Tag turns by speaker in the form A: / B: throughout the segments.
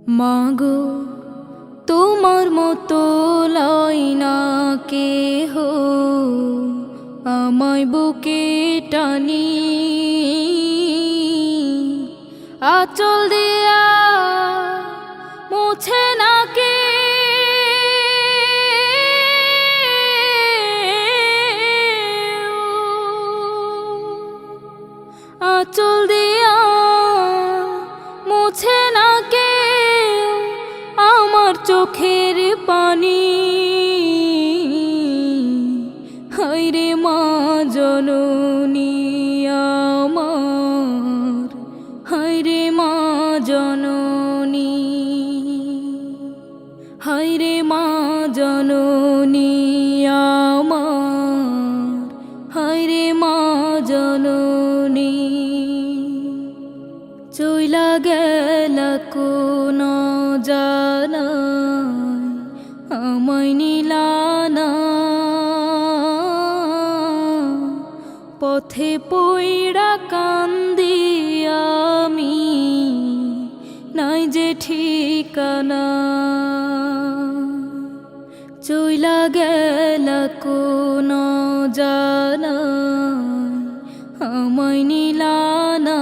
A: মাগো তোমার মতো লয় না কেহ আমায় বুকে টানি, আঁচল দিয়া মুছে না কে আঁচল দিয়া মুছে না কে আমার চোখের পানি। হায়রে মা জননী আমার, হায়রে মা জননী, হায়রে মা জননী আমার, হায়রে মা জননী। চইলা গেল কোন জানায় আমায় নিলানা, পথে পইড়া কান্দি আমি, নাই যে ঠিকানা। চইলা গেল কোন জানায় আমায় নিলানা,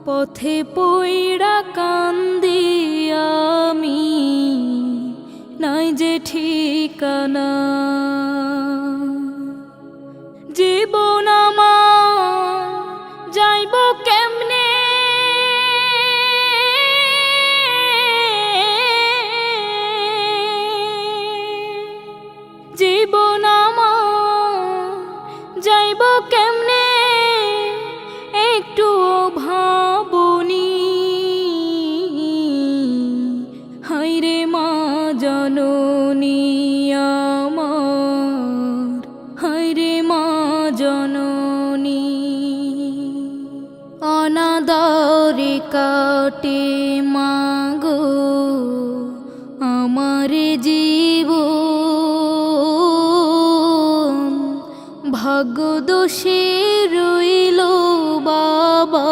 A: পথে পইড়া কান্দি আমি, নাই যে ঠিকানা। জীবন আমার যাইব কেমনে, জীবন আমার যাইব কেমনে একটু ভাবনি। হায়রে মা জননী আমার, হায়রে মা জননী। অনাদরে কাটে মাগো আমার জীবন, ভাগ্য দোষে রইল বাবা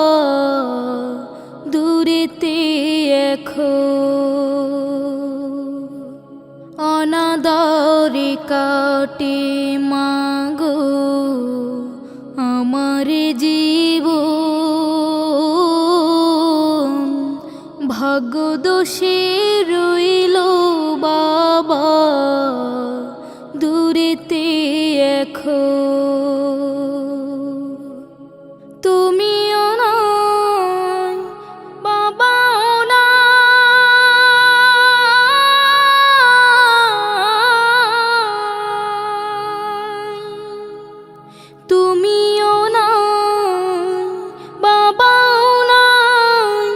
A: দূরেতে এখন। অনাদরে কাটে মাগো আমার জীবন, ভাগ্য দোষে রইল বাবা দূরেতে এখন। তুমিও নাই বাবাও নাই, তুমিও নাই বাবাও নাই,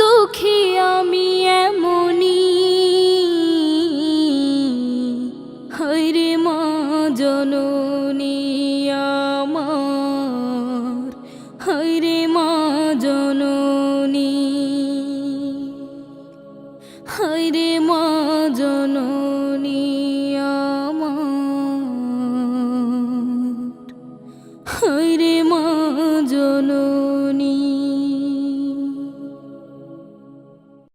A: দুঃখী আমি এমনি। হায়রে মা জননী আমার, হায়রে মা জননী, হায়রে মা জননী।